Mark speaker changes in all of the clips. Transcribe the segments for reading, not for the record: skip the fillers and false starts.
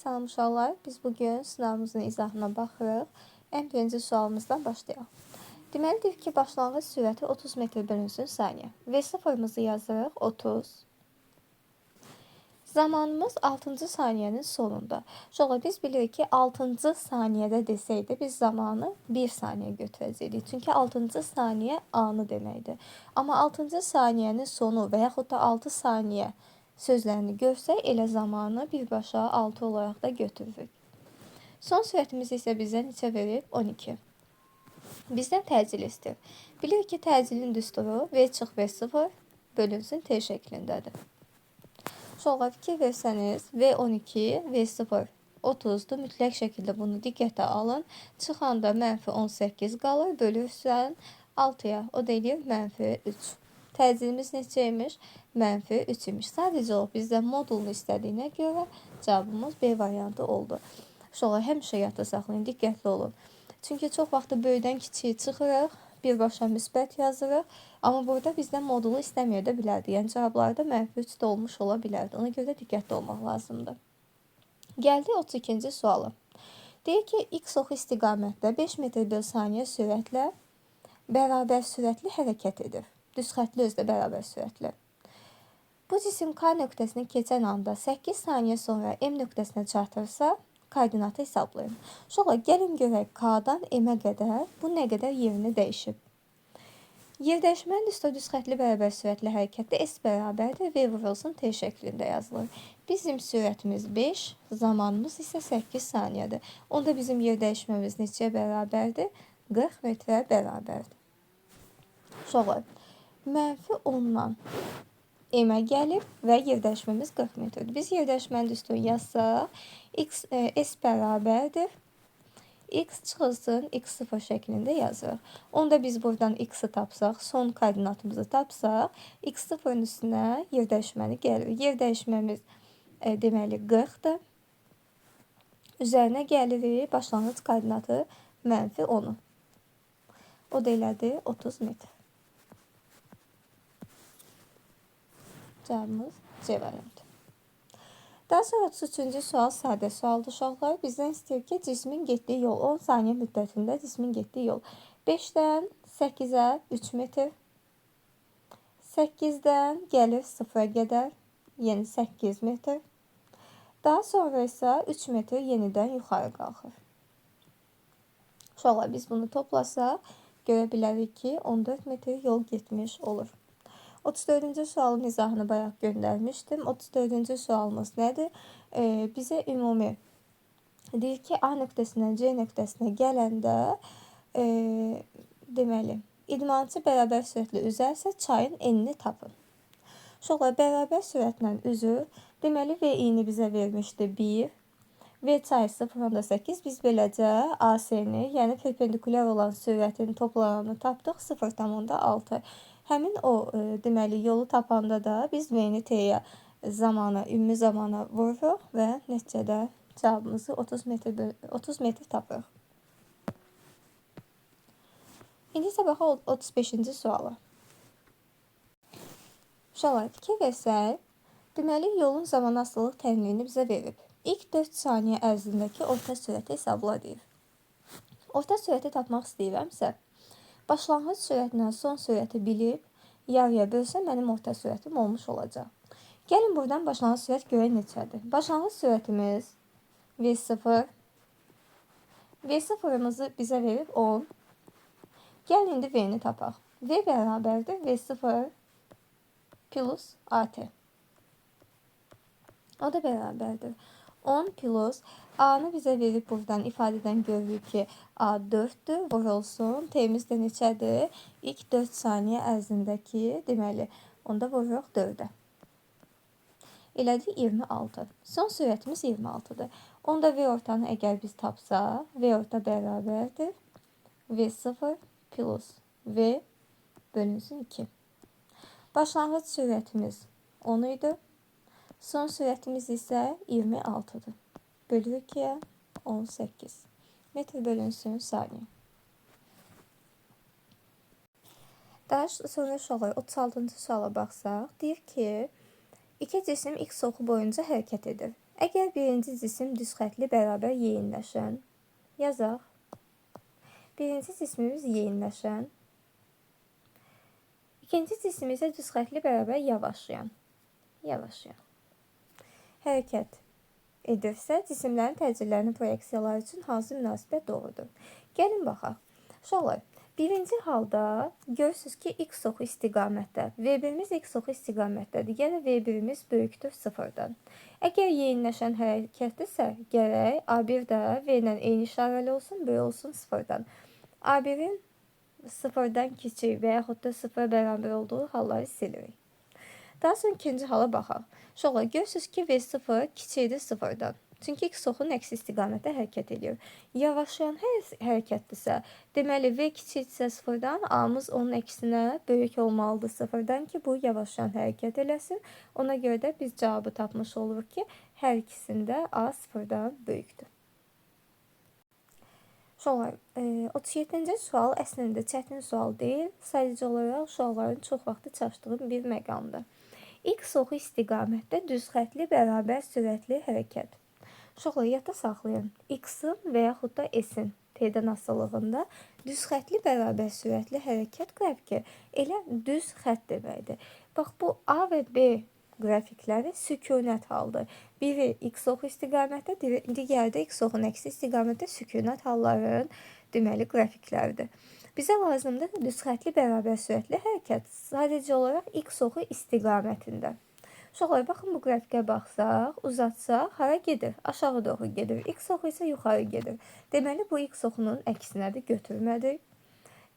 Speaker 1: Salam uşaqlar, biz bugün sınavımızın izahına baxırıq. Ən birinci sualımızdan başlayaq. Deməlidir ki, başlanğıc sürəti 30 metr bölünsün saniyə. V0-mızı yazırıq 30. Zamanımız 6-cı saniyənin sonunda. Uşaqlar, biz bilirik ki, 6-cı saniyədə desəydi, biz zamanı 1 saniyə götürəcəkdik. Çünki 6-cı saniyə anı deməkdir. Amma 6-cı saniyənin sonu və yaxud da 6 saniyə sözlərini görsək, elə zamanı birbaşa 6 olaraq da götürürük. Son sürətimiz isə bizə neçə verib? 12. Bizdən təcil istəyir. Bilirik ki, təcilin düsturu V çıx V0 bölünsün T şəklindədir. Sonra fikir versəniz, V12, V0 30'dur. Mütləq şəkildə bunu diqqətə alın. Çıxanda -18 qalır, bölürsən 6-ya. O da eləyir -3. Təcilimiz neçəymiş? -3 imiş. Sadəcə o bizdən modulunu istədiyinə görə cavabımız B variantı oldu. Sonra həmişə yadda saxlayın, diqqətli olun. Çünki çox vaxt böyükdən kiçiyi çıxırıq, birbaşa müsbət yazırıq. Amma burada bizdən modulu istəməyə də bilərdi. Yəni cavablarda -3 də olmuş ola bilərdi. Ona görə diqqətli olmaq lazımdır. Gəldi 32-ci suala. Deyir ki, x oxu istiqamətdə 5 metr bölü saniyə sürətlə bərabər sürətli hərəkət edir. Düz xətli özdə bərabər sürətlə. Bu cisim K nöqtəsini keçən anda 8 saniyə sonra M nöqtəsinə çatırsa, koordinatı hesablayın. Sonra gəlin görək K-dan M-ə qədər bu nə qədər yerini dəyişib. Yerdəyişmənin üstə düz xətli bərabər sürətli hərəkətdə S bərabərdir, V vurulsun T şəklində yazılır. Bizim sürətimiz 5, zamanımız isə 8 saniyədir. Onda bizim yerdəyişməmiz neçəyə bərabərdir? 40 metrə bərabərdir. Sonra -10-dan M-ə gəlib və yerdəyişməmiz 40 metrdir. Biz yerdəyişmənin düsturunu yazsaq, S bərabərdir. X çıxılsın X0 şəklində yazırıq. Onda biz buradan X-i tapsaq, son koordinatımızı tapsaq, X0-ın üstünə yerdəyişməni gəlir. Yerdəyişməmiz deməli 40-dır. Üzərinə gəlirik, başlanğıc koordinatı -10-u. O da elədir 30 metr. Cavabımız C variantı. Daha sonra 33-cü sual sadə sualdır uşaqlar. Bizdən istəyir ki, cismin getdiyi yol 10 saniyə müddətində cismin getdiyi yol 5-dən 8-ə 3 metr. 8-dən gəlir 0-a qədər, yəni 8 metr. Daha sonra isə 3 metr yenidən yuxarı qalxır. Uşaqlar, biz bunu toplasaq, görə bilərik ki, 14 metr yol getmiş olur. 34-cü sualın izahını bayaq göndərmişdim. 34-cü sualımız nədir? Bizə ümumi deyir ki, A nöqtəsindən C nöqtəsinə gələndə deməli, idmançı bərabər sürətlə üzərsə çayın enini tapın. Uşaqlar, bərabər sürətlə üzür. Deməli, V-ini bizə vermişdi 1. V çayısı 0.8. Biz beləcə AC-ni, yəni perpendikulyar olan sürətin toplamını tapdıq 0.6. Həmin o deməli yolu tapanda da biz V-ni T-yə zamana, ümumi zamana vururuq və nəticədə cavabımızı 30 metr tapırıq. İndi isə baxaq 35-ci suala. Uşaqlar, fikir versək, deməli yolun zaman asılılıq tənliyini bizə verib. İlk 4 saniyə ərzindəki orta sürəti hesabla deyir. Orta sürəti tapmaq istəyirəmsə, başlanğıc sürətlə son sürəti bilib, yarıya bölsəm mənim orta sürətim olmuş olacaq. Gəlin buradan başlanğıc sürət görək neçədir. Başlanğıc sürətimiz V0. V0-ımızı bizə verib 10. Gəlin indi V-ni tapaq. V bərabərdir V0 plus AT. O da bərabərdir 10 plus A-nı bizə verib buradan ifadədən görürük ki, A 4-dür, vurulsun. T-miz də neçədir? İlk 4 saniyə ərzindəki, deməli, onda vururuq 4-ə. Elədi 26. Son sürətimiz 26-dır. Onda V ortanı əgər biz tapsaq, V orta bərabərdir V0 plus V bölünsün 2. Başlanğıc sürətimiz 10 idi. Son sürətimiz isə 26-dır. Bölürük ki, 18. Metr bölünsün saniyə. Daha sonra uşaqlar 36-cı suala baxsaq, deyir ki, iki cisim X oxu boyunca hərəkət edir. Əgər birinci cisim düz xətli bərabər yeyinləşən, yazaq. Birinci cismimiz yeyinləşən, ikinci cisim isə düz xətli bərabər yavaşlayan. Hərəkət edirsə, cisimlərin təcirlərinin proyeksiyaları üçün hansı münasibət doğrudur? Gəlin baxaq. Uşaqlar, birinci halda görürsünüz ki, x oxu istiqamətdə. V1-imiz x oxu istiqamətdədir. Yəni V1-imiz böyükdür 0-dan. Əgər yeyinləşən hərəkətdirsə, gərək A1 də V ilə eyni işarəli olsun, böyük olsun 0-dan. A1-in 0-dan kiçik və yaxud da 0 bərabər olduğu halları silirik. Daha sonra ikinci hala baxaq. Uşaqlar, görürsünüz ki, V0 kiçikdir 0-dan. Çünki x oxunun əksi istiqamətdə hərəkət edir. Yavaşlayan hərəkətdirsə, deməli V kiçikdirsə 0-dan, A-mız onun əksinə böyük olmalıdır 0-dan ki, bu yavaşlayan hərəkət eləsin. Ona görə də biz cavabı tapmış oluruq ki, hər ikisində A 0-dan böyükdür. Uşaqlar, 37-ci sual əslində çətin sual deyil. Sadəcə olaraq uşaqların çox vaxtı çaşdığı bir məqamdır. X oxu istiqamətdə düz xətli bərabər sürətli hərəkət. Uşaqlar, yadda saxlayın. X-in və yaxud da S-in T-dən asılılığında düz xətli bərabər sürətli hərəkət qrafiki elə düz xətt deməkdir. Bax, bu A və B qrafikləri sükunət haldır. Biri x oxu istiqamətdə, digəri də x oxunun əksi istiqamətdə sükunət halların deməli qrafikləridir. Bizə lazımdır düz xətli bərabər sürətli hərəkət sadəcə olaraq x oxu istiqamətində. Uşaqlar, baxın bu qrafikə baxsaq, uzatsaq, hara gedir? Aşağı doğru gedir. X oxu isə yuxarı gedir. Deməli, bu x oxunun əksinədir, götürmədir.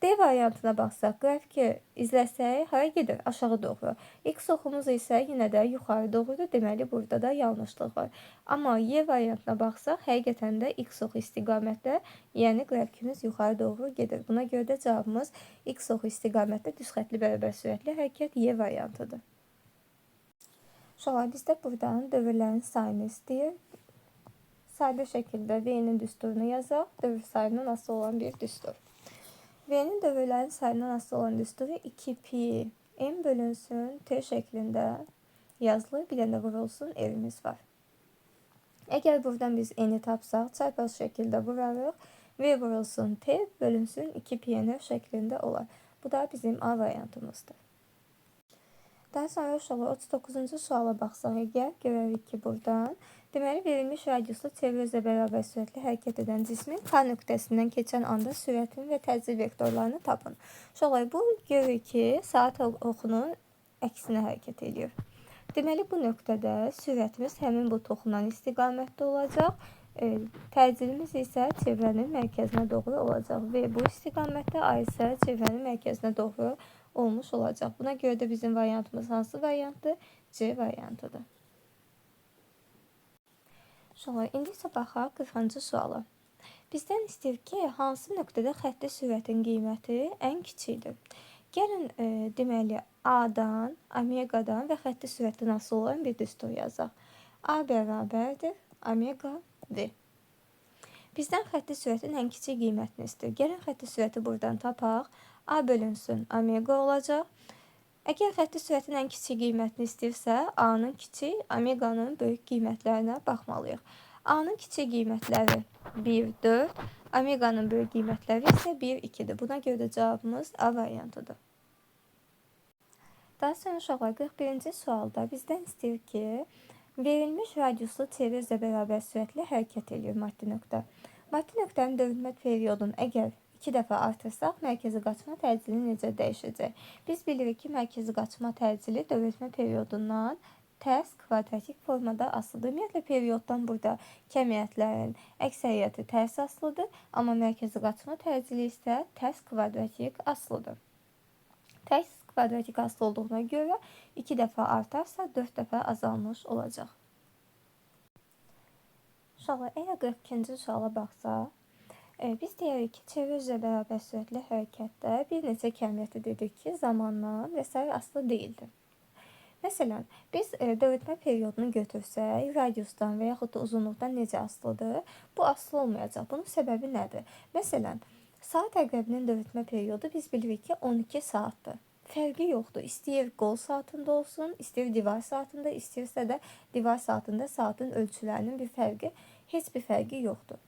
Speaker 1: D variantına baxsaq, qrafiki izləsək, hara gedir? Aşağı doğru. X oxumuz isə yenə də yuxarı doğrudur. Deməli, burada da yanlışlıq var. Amma Y variantına baxsaq, həqiqətən də x oxu istiqamətdə, yəni qrafikimiz yuxarı doğru gedir. Buna görə də cavabımız x oxu istiqamətdə düz xətli bərabər sürətli hərəkət Y variantıdır. Uşaqlar, bizdə buradan dövrlərin sayını istəyir. Sadə şəkildə V-nin düsturunu yazaq. Dövr sayından asılı olan bir düstur. V-nin dövrlərin sayından asılı olan düsturu 2pi m bölünsün t şəklində yazılır. Bir dənə vurulsun r-imiz var. Əgər buradan biz n-i tapsaq, çarpaz şəkildə vurarıq. V vurulsun t bölünsün 2pi n şəklində olar. Bu da bizim A variantımızdır. Daha sonra uşaqlar 39-cu suala baxsaq əgər, görərik ki, buradan deməli, verilmiş radiuslu çevrə bərabər sürətli hərəkət edən cismin K nöqtəsindən keçən anda sürətin və təcrid vektorlarını tapın. Uşaqlar, bu görürük ki, saat oxunun əksinə hərəkət edir. Deməli, bu nöqtədə sürətimiz həmin bu toxunan istiqamətdə olacaq. Təcridimiz isə çevrənin mərkəzinə doğru olacaq və bu istiqamətdə A isə çevrənin mərkəzinə doğru olmuş olacaq. Buna görə də bizim variantımız hansı variantdır? C variantıdır. Sonra indi isə baxaq 40-cı suala. Bizdən istəyir ki, hansı nöqtədə xətti sürətin qiyməti ən kiçikdir? Gəlin, deməli, A-dan, omeqadan və xətti sürətdən asılı olan bir düstur yazaq. A bərabərdir, omega V. Bizdən xətti sürətin ən kiçik qiymətini istəyir. Gəlin, xətti sürəti buradan tapaq. A bölünsün omega olacaq. Əgər xətti sürətin ən kiçik qiymətini istəyirsə, A-nın kiçik, omeqanın böyük qiymətlərinə baxmalıyıq. A-nın kiçik qiymətləri 1, 4, omeqanın böyük qiymətləri isə 1, 2-dir. Buna görə də cavabımız A variantıdır. Daha sonra uşaqlar 41-ci sualda bizdən istəyir ki, verilmiş radiuslu çevrə bərabər sürətli hərəkət edir maddi nöqtə. Maddi nöqtənin dövülmə periodunu əgər 2 dəfə artırsaq, mərkəzi qaçma təcili necə dəyişəcək? Biz bilirik ki, mərkəzi qaçma təcili dövülmə periodundan tərs kvadratik formada asılıdır. Ümumiyyətlə, perioddan burada kəmiyyətlərin əksəriyyəti tərs asılıdır, amma mərkəzi qaçma təcili isə tərs kvadratik asılıdır. Tərs kvadratik asılı olduğuna görə 2 dəfə artarsa 4 dəfə azalmış olacaq. Uşaqlar, əgər 42-ci suala baxsaq, biz deyirik ki, çevrə üzrə bərabər sürətli hərəkətdə bir neçə kəmiyyəti dedik ki, zamandan və s. asılı deyildir. Məsələn, biz dövülmə periodunu götürsək, radiusdan və yaxud da uzunluqdan necə asılıdır? Bu asılı olmayacaq. Bunun səbəbi nədir? Məsələn, saat əqrəbinin dövülmə periodu biz bilirik ki, 12 saatdır. fərqi yoxdur. İstəyir qol saatında olsun, istəyir divar saatında, istəyirsə də divar saatında saatın ölçülərinin bir fərqi, heç bir fərqi yoxdur.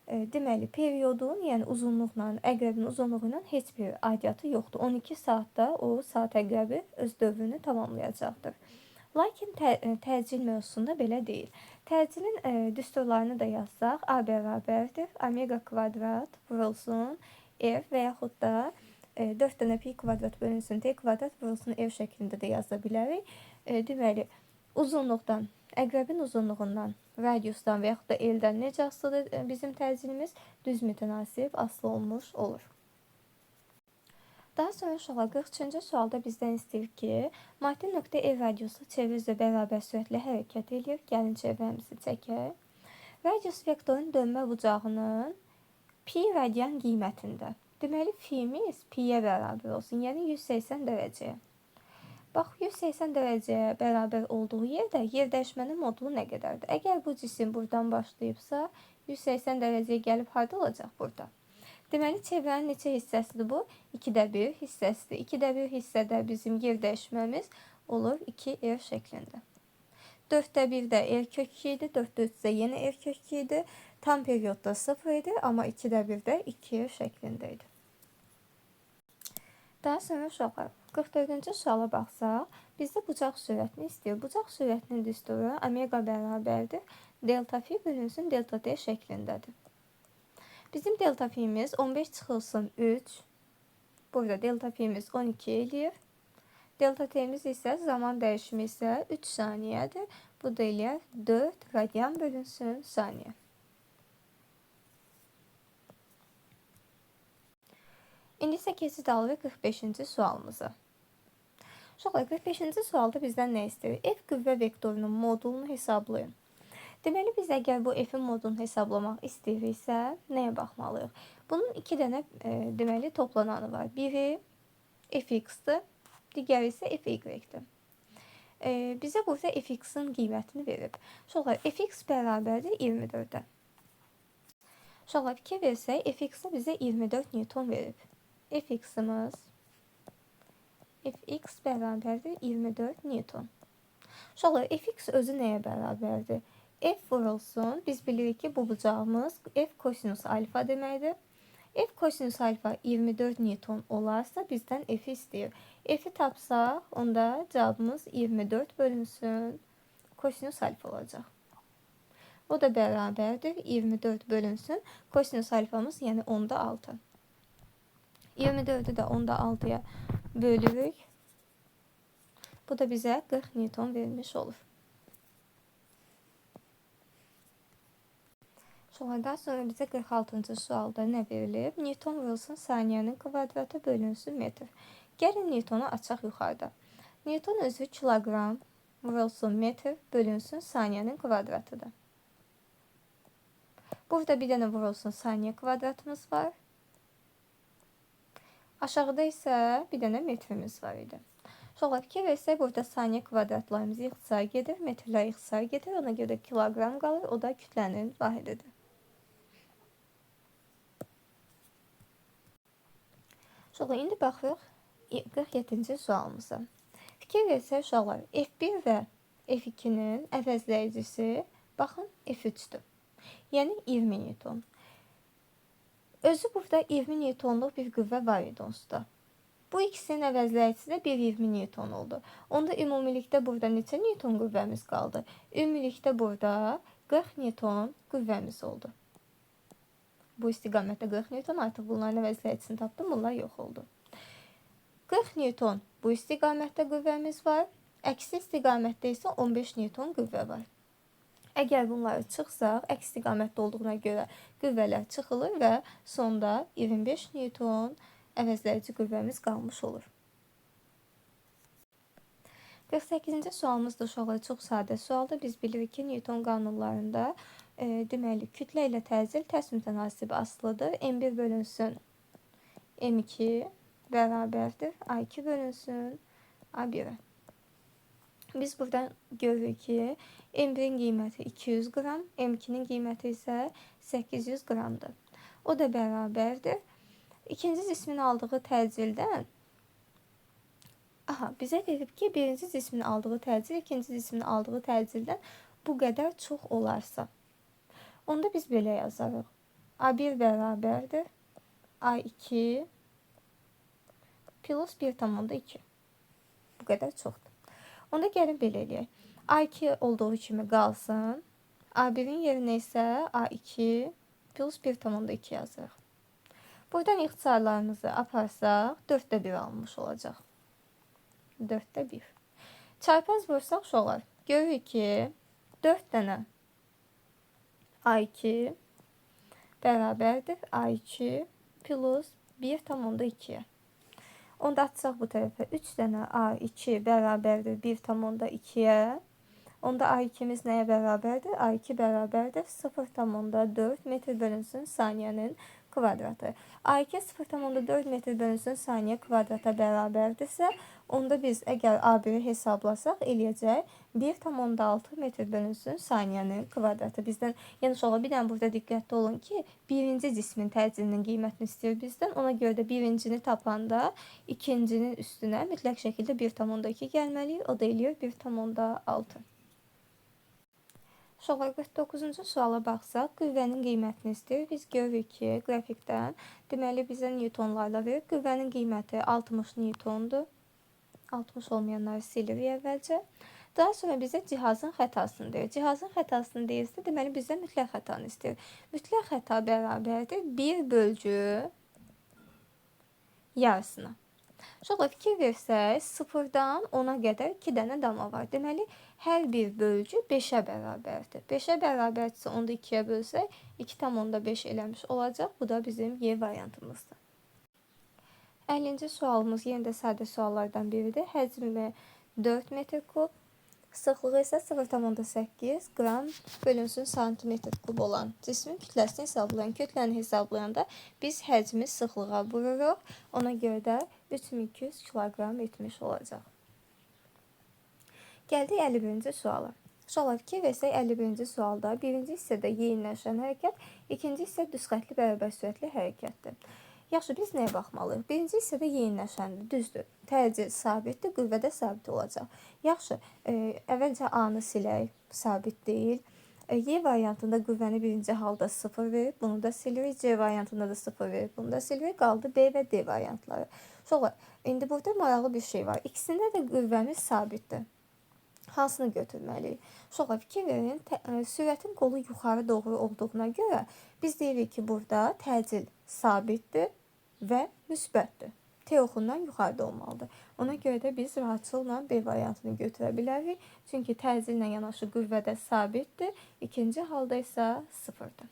Speaker 1: Deməli, periodun, yəni uzunluqla, əqrəbin uzunluğu ilə heç bir aidiyyatı yoxdur. 12 saatda o saat əqrəbi öz dövrünü tamamlayacaqdır. Lakin təcil mövzusunda belə deyil. Təcilin düsturlarını da yazsaq, A bərabərdir, omega kvadrat vurulsun F və yaxud da 4 dənə pi kvadrat bölünsün t kvadrat vurulsun F şəklində də yaza bilərik. Deməli, uzunluqdan, əqrəbin uzunluğundan, radiusdan və yaxud da eldən necə asılıdır bizim təcilimiz? Düz mütənasib asılı olmuş olur. Daha sonra uşaqlar 43-cü sualda bizdən istəyir ki, maddi nöqtə E radiusu çevrə bərabər sürətlə hərəkət edir. Gəlin çevrəmizi çəkək. Radius vektorun dönmə bucağının pi radian qiymətində. Deməli, fi'miz pi'yə bərabər olsun, yəni 180 dərəcəyə. Bax, 180 dərəcəyə bərabər olduğu yerdə yer dəyişmənin modulu nə qədərdir? Əgər bu cisim buradan başlayıbsa, 180 dərəcəyə gəlib harda olacaq burada? Deməli, çevrənin neçə hissəsidir bu? 2də 1 hissəsidir. 2də 1 hissədə bizim yer dəyişməmiz olur 2R şəklində. 4də 1 də R kök 2 idi, 4də 3 də yenə R kök 2 idi. Tam periyodda 0 idi, amma 2də 1 də 2R şəklində idi. Daha sonra uşaqlar, 44-cü suala baxsaq, bizdə bucaq sürətini istəyir. Bucaq sürətinin düsturu omega bərabərdir. Delta fi bölünsün delta t şəklindədir. Bizim delta fi'miz 15 çıxılsın 3. Burada delta fi'miz 12 eləyir. Delta t'miz isə zaman dəyişimi isə 3 saniyədir. Bu da eləyər 4 radian bölünsün saniyə. İndi isə keçid alırıq 45-ci sualımıza. Uşaqlar, 45-ci sualda bizdən nə istəyir? F qüvvə vektorunun modulunu hesablayın. Deməli, biz əgər bu F'in modulunu hesablamaq istəyiriksə, nəyə baxmalıyıq? Bunun 2 dənə deməli toplananı var. Biri fx-dir, digəri isə fy-dir. Bizə burada fx-in qiymətini verib. Uşaqlar, fx bərabərdir 24-də. Uşaqlar, fikir versək, fx-i bizə 24 Newton verib. Fx-imiz fx bərabərdir 24 Newton. Uşaqlar, fx özü nəyə bərabərdir? F vurulsun, biz bilirik ki, bu bucağımız F kosinus alfa deməkdir. F kosinus alfa 24 Newton olarsa bizdən F'i istəyir. F'i tapsaq, onda cavabımız 24 bölünsün kosinus alfa olacaq. O da bərabərdir 24 bölünsün kosinus alfamız, yəni 10'da 6. 24'ü də 10'da 6'ya bölürük. Bu da bizə 40 Newton verilmiş olur. Daha sonra bizə 46-cı sualda nə verilib? Newton vurulsun saniyənin kvadratı bölünsün metr. Gəlin Newtonu açaq yuxarıda. Newton özü kilogram vurulsun metr bölünsün saniyənin kvadratıdır. Burada bir dənə vurulsun saniyə kvadratımız var. Aşağıda isə bir dənə metrimiz var idi. Sonra fikir versək, burada saniyə kvadratlarımız ixtisar gedir, metrlər ixtisar gedir. Ona görə kilogram qalır, o da kütlənin vahididir. Sonra indi baxırıq 47-ci sualımıza. Fikir versək uşaqlar, F1 və F2-nin əvəzləyicisi, baxın, F3-dür. Yəni 20 Newton. Özü burada 20 Newtonluq bir qüvvə var idi onsuzda. Bu ikisinin əvəzləyicisi də 120 Newton oldu. Onda ümumilikdə burada neçə Newton qüvvəmiz qaldı? Ümumilikdə burada 40 Newton qüvvəmiz oldu. Bu istiqamətdə 40 Newton, artıq bunların əvəzləyicisini tapdım, bunlar yox oldu. 40 Newton bu istiqamətdə qüvvəmiz var, əksi istiqamətdə isə 15 Newton qüvvə var. Əgər bunları çıxsaq, əks istiqamətdə olduğuna görə qüvvələr çıxılır və sonda 25 Newton əvəzləyici qüvvəmiz qalmış olur. 48-ci sualımız da uşaqlar çox sadə sualdır. Biz bilirik ki, Newton qanunlarında deməli, kütlə ilə təcil tərs mütənasib asılıdır. M1 bölünsün M2 bərabərdir A2 bölünsün A1'ə. Biz buradan görürük ki, M1'in qiyməti 200 qram, M2'nin qiyməti isə 800 qramdır. O da bərabərdir. İkinci cismin aldığı təcildən Aha, bizə deyib ki, birinci cismin aldığı təcil ikinci cismin aldığı təcildən bu qədər çox olarsa. Onda biz belə yazarıq. A1 bərabərdir A2 plus 1,2. Bu qədər çoxdur. Onda gəlin belə eləyək. A2 olduğu kimi qalsın. A1'in yerinə isə A2 plus 1,2 yazırıq. Buradan ixtisarlarımızı aparsaq 4də 1 almış olacaq. 4də 1. Çarpaz vursaq şu olar. Görürük ki 4 dənə A2 bərabərdir A2 plus 1,2'ye. Onda atsaq bu tərəfə 3 dənə A2 bərabərdir 1,2'ye. Onda A2'miz nəyə bərabərdir? A2 bərabərdir 0,4 metr bölünsün saniyənin kvadratı. A2 0,4 metr bölünsün saniyə kvadrata bərabərdirsə, onda biz əgər A1'i hesablasaq eləyəcək 1,6 metr bölünsün saniyənin kvadratı. Bizdən, yəni uşaqlar, bir dənə burada diqqətli olun ki, birinci cismin təcilinin qiymətini istəyir bizdən. Ona görə də birincini tapanda ikincinin üstünə mütləq şəkildə 1,2 gəlməliyik. O da eləyir 1,6. Uşaqlar, 49-cu suala baxsaq, qüvvənin qiymətini istəyir. Biz görürük ki, qrafikdən deməli bizə newtonlarla verir. Qüvvənin qiyməti 60 newtondur. 60 olmayanları silirik əvvəlcə. Daha sonra bizə cihazın xətasını deyir. Cihazın xətasını deyirsə, deməli bizə mütləq xətanı istəyir. Mütləq xəta bərabərdir 1 bölgü yarısına. Uşaqlar, fikir versək, 0-dan 10'a qədər 2 dənə dama var. Deməli, hər bir bölgü 5'ə bərabərdir. 5'ə bərabərdirsə, onu da 2'yə bölsək, 2,5 eləmiş olacaq. Bu da bizim Y variantımızdır. 50-ci sualımız yenə də sadə suallardan biridir. Həcmi 4 metr kub, sıxlığı isə 0,8 qram bölünsün santimetr kub olan cismin kütləsini hesablayın. Kütləni hesablayanda biz həcmi sıxlığa vururuq. Ona görə də 3200 kilogram etmiş olacaq. Gəldik 51-ci suala. Uşaqlar, fikir versək 51-ci sualda birinci hissədə yeyinləşən hərəkət, ikinci hissə düz xətli bərabər sürətli hərəkətdir. Yaxşı, biz nəyə baxmalıyıq? Birinci hissədə yeyinləşəndir, düzdür. Təcil sabitdir, qüvvə də sabit olacaq. Yaxşı, əvvəlcə A-nı silək, sabit deyil. Y variantında qüvvəni birinci halda 0 verib, bunu da silirik. C variantında da 0 verib, bunu da silirik. Qaldı B və D variantları. Sonra, indi burada maraqlı bir şey var. İkisində də qüvvəmiz sabitdir. Hansını götürməliyik? Sonra fikir verin, sürətin qolu yuxarı doğru olduğuna görə biz deyirik ki, burada təcil sabitdir və müsbətdir. T oxundan yuxarıda olmalıdır. Ona görə də biz rahatçılıqla B variantını götürə bilərik. Çünki təcillə yanaşı qüvvə də sabitdir. İkinci halda isə 0-dır.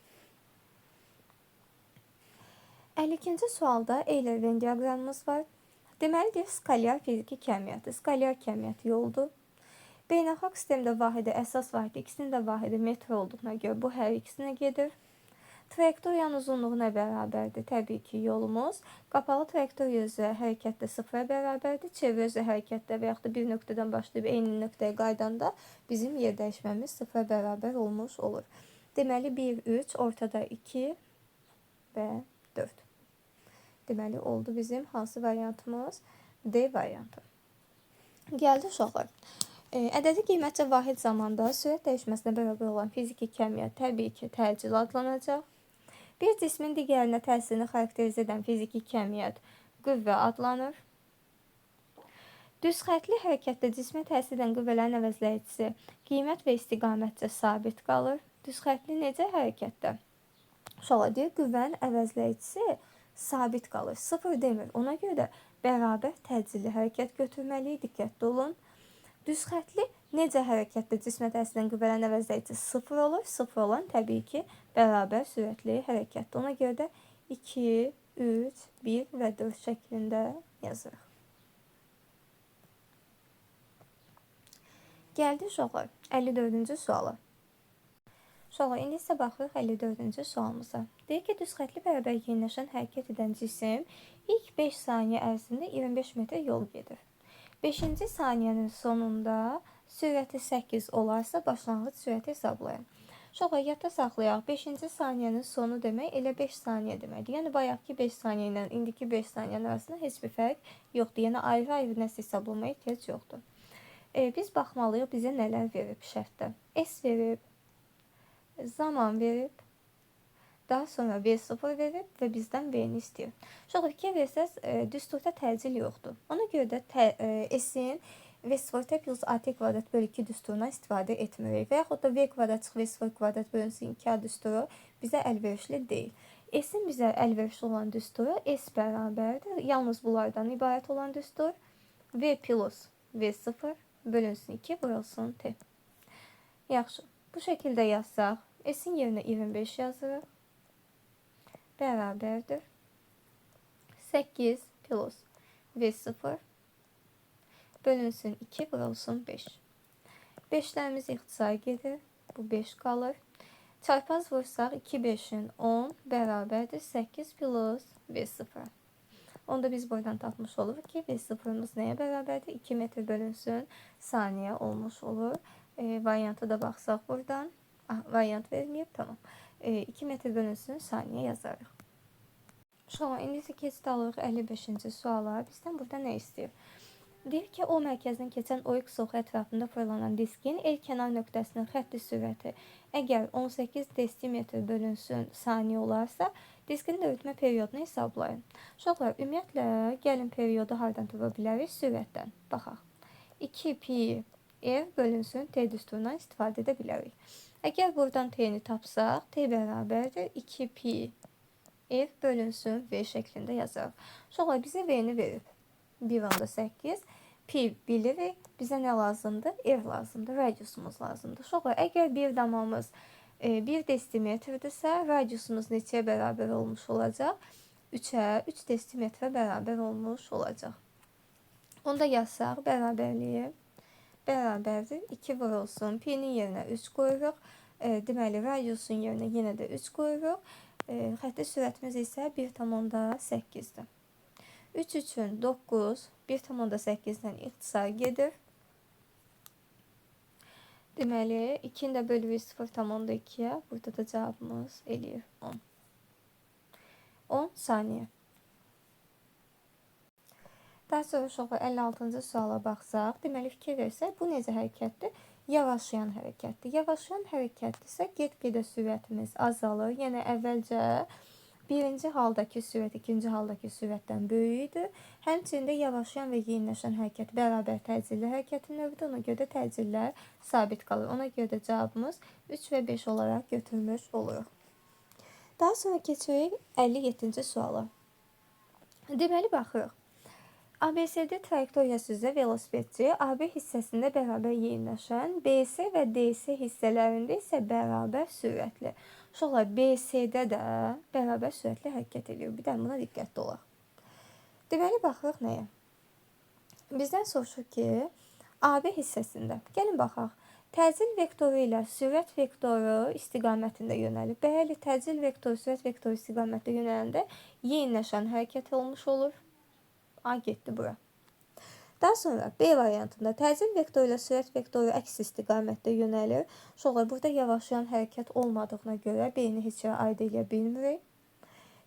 Speaker 1: 52-ci sualda Euler Venn diaqramımız var. Deməli, skalyar fiziki kəmiyyəti. Skalyar kəmiyyət yoldur. Beynəlxalq sistemdə vahidi əsas vahidi, ikisinin də vahidi metr olduğuna görə bu hər ikisinə gedir. Trayektoriyanın uzunluğu nə bərabərdir? Təbii ki, yolumuz. Qapalı trayektoriya üzrə hərəkətdə 0-a bərabərdir. Çevrə üzrə hərəkətdə və yaxud da bir nöqtədən başlayıb eyni nöqtəyə qaydanda bizim yer dəyişməmiz 0-a bərabər olmuş olur. Deməli, 1, 3, ortada 2 və 4. Deməli, oldu bizim hansı variantımız? D variantı. Gəldi uşaqlar. Ədədi qiymətcə vahid zamanda sürət dəyişməsinə bərabər olan fiziki kəmiyyət təbii ki, təcil adlanacaq. Bir cismin digərinə təsirini xarakterizə edən fiziki kəmiyyət qüvvə adlanır. Düz xətli hərəkətdə cismə təsir edən qüvvələrin əvəzləyicisi qiymət və istiqamətcə sabit qalır. Düz xətli necə hərəkətdə? Uşaqlar deyir, qüvvənin əvəzləyicisi sabit qalır. 0 demir. Ona görə də bərabər təcilli hərəkət götürməliyik. Diqqətli olun. Düz xətli necə hərəkətdə cismə təsir edən qüvvələrin əvəzləyicisi 0 olur. 0 olan təbii ki, bərabər sürətli hərəkətdir. Ona görə də 2, 3, 1 və 4 şəklində yazırıq. Gəldi uşaqlar 54-cü suala. Uşaqlar, indi isə baxırıq 54-cü sualımıza. Deyir ki, düz xətli bərabər yeniləşən hərəkət edən cisim ilk 5 saniyə ərzində 25 metr yol gedir. 5-ci saniyənin sonunda sürəti 8 olarsa başlanğıc sürəti hesablayın. Sonra yadda saxlayaq. 5-ci saniyənin sonu demək elə 5 saniyə deməkdir. Yəni bayaqki 5 saniyə ilə indiki 5 saniyənin arasında heç bir fərq yoxdur. Yəni ayrı-ayrı nəsə hesablamaya ehtiyac yoxdur. Biz baxmalıyıq bizə nələr verib şərtdə. S verib, zaman verib, daha sonra V0 verib və bizdən V-ni istəyir. Sonra fikir versəz, düsturda təcil yoxdur. Ona görə də S-in V0 plus AT kvadrat bölü 2 düsturundan istifadə etmirik. Və yaxud da V kvadrat çıx V0 kvadrat bölünsün 2 düsturu bizə əlverişli deyil. S-in bizə əlverişli olan düsturu S bərabərdir. Yalnız bunlardan ibarət olan düstur V plus V0 bölünsün 2 vurulsun T. Yaxşı. Bu şəkildə yazsaq, S-in yerinə 25 yazırıq. Bərabərdir. 8 plus V0 bölünsün 2 vurulsun 5. 5'lərimiz ixtisar gedir. Bu 5 qalır. Çarpaz vursaq 2 5'in 10 bərabərdir 8 plus V0. Onu da biz buradan tapmış oluruq ki, V0'ımız nəyə bərabərdir? 2 metr bölünsün saniyə olmuş olur. Variantı da baxsaq buradan. Variant verməyib, tamam. 2 metr bölünsün saniyə yazarıq. Sonra indi isə keçid alırıq 55-ci suala. Bizdən burada nə istəyir? Deyir ki, o mərkəzdən keçən OX oxu ətrafında fırlanan diskin el kənar nöqtəsinin xətti sürəti əgər 18 desimetr bölünsün saniyə olarsa, diskin döyülmə periodunu hesablayın. Uşaqlar, ümumiyyətlə, gəlin periyodu hardan tapa bilərik? Sürətdən. Baxaq. 2 pi r bölünsün t düsturundan istifadə edə bilərik. Əgər buradan t-ni tapsaq, t bərabərdir 2 pi r bölünsün v şəklində yazarıq. Uşaqlar, bizə v-ni verib. 1,8 pi bilirik. Bizə nə lazımdır? R lazımdır. Radiusumuz lazımdır. Uşaqlar, əgər bir damamız 1 desimetrdirsə, radiusumuz neçəyə bərabər olmuş olacaq? 3'ə, 3 desimetrə bərabər olmuş olacaq. Onu da yazsaq, bərabərliyi bərabərdir. 2 vurulsun. Pi-nin yerinə 3 qoyuruq. Deməli, radiusun yerinə yenə də 3 qoyuruq. Xətti sürətimiz isə 1,8'dir. 3 üçün 9, 1,8'dən ixtisar gedir. Deməli, 2'ni də bölü 0,2'yə. Burada da cavabımız eləyir 10. 10 saniyə. Daha sonra uşaqlar 56-cı suala baxsaq, deməli fikir versək, bu necə hərəkətdir? Yavaşlayan hərəkətdir. Yavaşlayan hərəkətdirsə, get-gedə sürətimiz azalır. Yəni əvvəlcə birinci haldakı sürət ikinci haldakı sürətdən böyükdür. Həmçində yavaşlayan və yeniləşən hərəkət bərabər təcilli hərəkətin növüdür. Ona görə də təcillər sabit qalır. Ona görə də cavabımız 3 və 5 olaraq götürmüş oluruq. Daha sonra keçirik 57-ci suala. Deməli, baxırıq. ABCD trayektoriyası üzrə velosipedçi AB hissəsində bərabər yeniləşən, BC və DC hissələrində isə bərabər sürətli. Uşaqlar, BC-də də bərabər sürətli hərəkət ediyor. Bir də buna diqqətli olaq. Deməli, baxırıq nəyə? Bizdən soruşur ki, AB hissəsində. Gəlin baxaq. Təcil vektoru ilə sürət vektoru istiqamətində yönəlib. Bəli, təcil vektoru, sürət vektoru istiqamətdə yönələndə yeniləşən hərəkət olmuş olur. A getdi bura. Daha sonra B variantında təcil vektoru ilə sürət vektoru əks istiqamətdə yönəlir. Sonra burada yavaşlayan hərəkət olmadığına görə B-ni heç yerə aid edə bilmirik.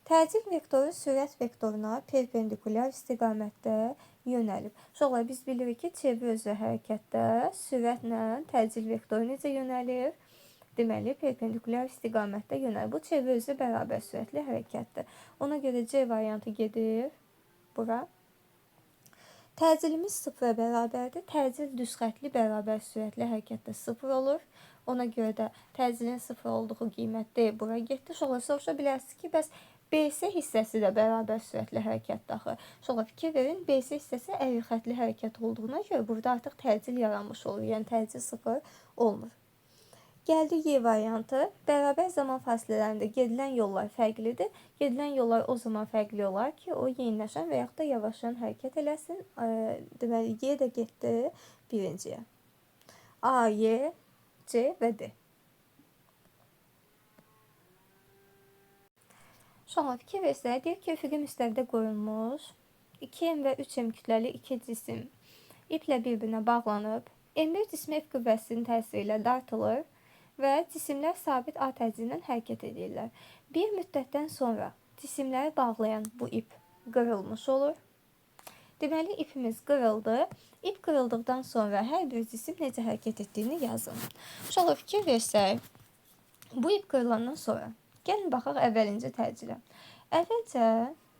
Speaker 1: Təcil vektoru sürət vektoruna perpendikulyar istiqamətdə yönəlib. Sonra biz bilirik ki, çevre üzrə hərəkətdə sürətlə təcil vektoru necə yönəlir? Deməli, perpendikulyar istiqamətdə yönəlir. Bu çevre üzrə bərabər sürətli hərəkətdir. Ona görə C variantı gedir bura. Təcilimiz 0-a bərabərdir. Təcil düz xətli bərabər sürətli hərəkətdə 0 olur. Ona görə də təcilin 0 olduğu qiymət D bura getdi. Sonra soruşa bilərsiniz ki, bəs BC hissəsi də bərabər sürətli hərəkətdə axı. Sonra fikir verin, BC hissəsi əyri xətli hərəkət olduğuna görə burada artıq təcil yaranmış olur. Yəni təcil 0 olmur. Gəldi Y variantı. Bərabər zaman fasilələrində gedilən yollar fərqlidir. Gedilən yollar o zaman fərqli olar ki, o yeniləşən və yaxud da yavaşlayan hərəkət eləsin. Deməli, Y də getdi birinciyə. A, Y, C və D. Sonra fikir versək, deyir ki, üfüqi müstəvidə qoyulmuş 2M və 3M kütləli iki cisim iplə bir-birinə bağlanıb. M1 cismi F qüvvəsinin təsiri ilə dartılır və cisimlər sabit A tərzi ilə hərəkət edirlər. Bir müddətdən sonra cisimləri bağlayan bu ip qırılmış olur. Deməli, ipimiz qırıldı. İp qırıldıqdan sonra hər bir cisim necə hərəkət etdiyini yazın. Uşaqlar, fikir versək, bu ip qırılandan sonra gəlin baxaq əvvəlinci tərcilə. Əvvəlcə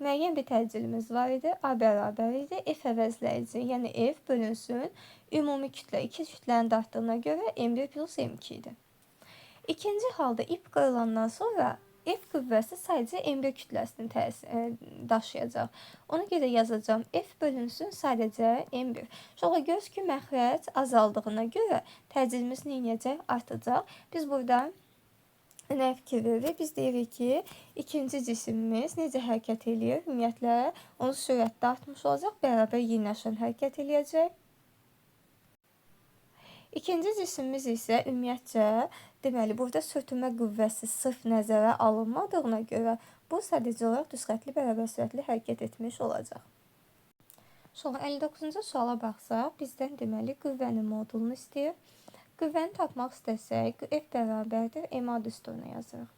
Speaker 1: müəyyən bir tərcilimiz var idi. A bərabər idi. F əvəzləyici, yəni F bölünsün ümumi kütlə. İki kütlənin dartdığına görə M1 plus M2 idi. İkinci halda ip qırılandan sonra F qüvvəsi sadəcə M1 kütləsini daşıyacaq. Ona görə yazacağım F bölünsün sadəcə M1. Sonra göz ki, məxrəc azaldığına görə təcilimiz neyəcək? Artacaq. Biz burada nə fikir veririk? Biz deyirik ki, ikinci cisimimiz necə hərəkət edir? Ümumiyyətlə, onun sürətdə artmış olacaq, bərabər yeniləşən hərəkət eləyəcək. İkinci cisimimiz isə ümumiyyətcə, deməli, burada sürtünmə qüvvəsi sırf nəzərə alınmadığına görə bu sadəcə olaraq düzxətli bərabər sürətli hərəkət etmiş olacaq. Sonra 59-cu suala baxsaq, bizdən deməli qüvvənin modulunu istəyir. Qüvvəni tapmaq istəsək, F bərabərdir MA düsturuna yazırıq.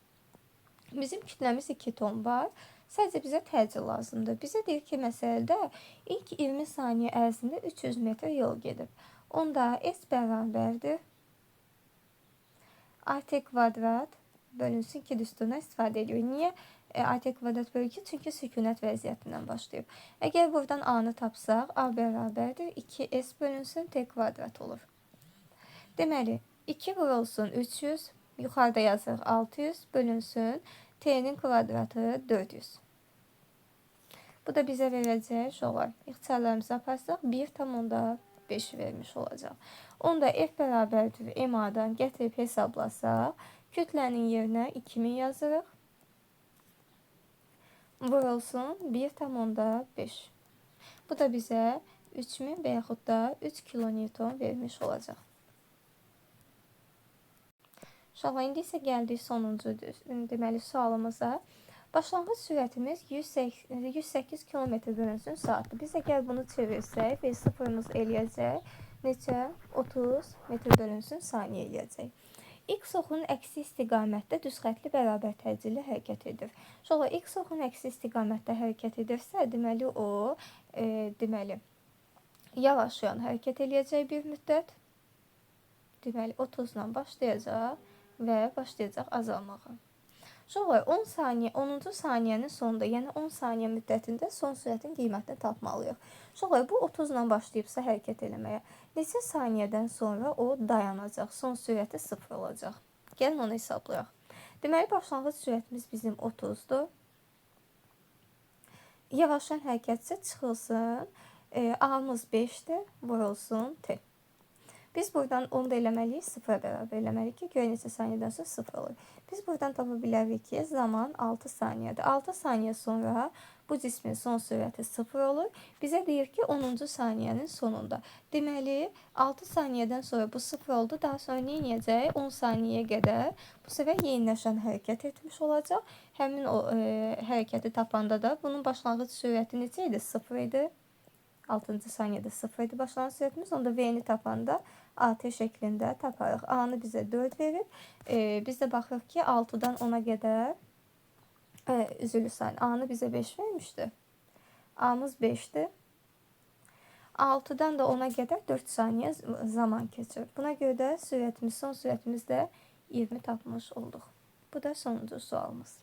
Speaker 1: Bizim kütləmiz 2 ton var. Sadəcə bizə təcil lazımdır. Bizə deyir ki, məsələdə ilk 20 saniyə ərzində 300 metr yol gedib. Onda S bərabərdir AT kvadrat bölünsün 2 düsturuna istifadə ediyor. Niyə AT kvadrat bölü 2? Çünki sükunət vəziyyətindən başlayıb. Əgər buradan A-nı tapsaq, A bərabərdir 2S bölünsün T kvadrat olur. Deməli, 2 vurulsun 300, yuxarıda yazırıq 600 bölünsün T'nin kvadratı 400. Bu da bizə verəcək şolar. İxtisarlarımızı aparsaq 1,5 vermiş olacaq. Onda F bərabərdir MA-dan gətirib hesablasaq, kütlənin yerinə 2000 yazırıq. Vurulsun 1,5. Bu da bizə 3000 və yaxud da 3 kilonewton vermiş olacaq. Uşaqlar, indi isə gəldik sonuncu deməli sualımıza. Başlanğıc sürətimiz 108 km bölünsün saatdir. Biz əgər bunu çevirsək və sıfırımız eləyəcək, neçə? 30 metr bölünsün saniyə eləyəcək. X oxunun əksi istiqamətdə düzxətli bərabər təcilli hərəkət edir. Sonra X oxunun əksi istiqamətdə hərəkət edirsə, deməli o, yavaş-yavaş hərəkət eləyəcək bir müddət. Deməli 30 ilə başlayacaq və başlayacaq azalmağa. Sonra 10-cu saniyənin sonunda, yəni 10 saniyə müddətində son sürətin qiymətini tapmalıyıq. Sonra bu 30 ilə başlayıbsa hərəkət eləməyə, neçə saniyədən sonra o dayanacaq, son sürəti 0 olacaq. Gəlin onu hesablayaq. Deməli, başlanğıc sürətimiz bizim 30-dur. Yavaşlayan hərəkətsə çıxılsın, A-mız 5-dir, vurulsun T. Biz buradan onu da eləməliyik, 0-a bərabər eləməliyik ki, görə neçə saniyədən sonra 0 olur. Biz buradan tapa bilərik ki, zaman 6 saniyədir. 6 saniyə sonra bu cismin son sürəti 0 olur. Bizə deyir ki, 10-cu saniyənin sonunda. Deməli, 6 saniyədən sonra bu 0 oldu. Daha sonra nə edəcək? 10 saniyəyə qədər bu səfər yeniləşən hərəkət etmiş olacaq. Həmin o hərəkəti tapanda da bunun başlanğıc sürəti neçə idi? 0 idi. 6-cı saniyədə 0 idi başlanğıc sürətimiz. Onda V-ni tapanda AT şəklində taparıq. A-nı bizə 4 verir. Biz də baxırıq ki, 6-dan 10-a qədər üzülü saniyə. A-nı bizə 5 vermişdi. A-mız 5-dir. 6-dan da 10-a qədər 4 saniyə zaman keçir. Buna görə də son sürətimiz də 20 tapmış olduq. Bu da sonuncu sualımız.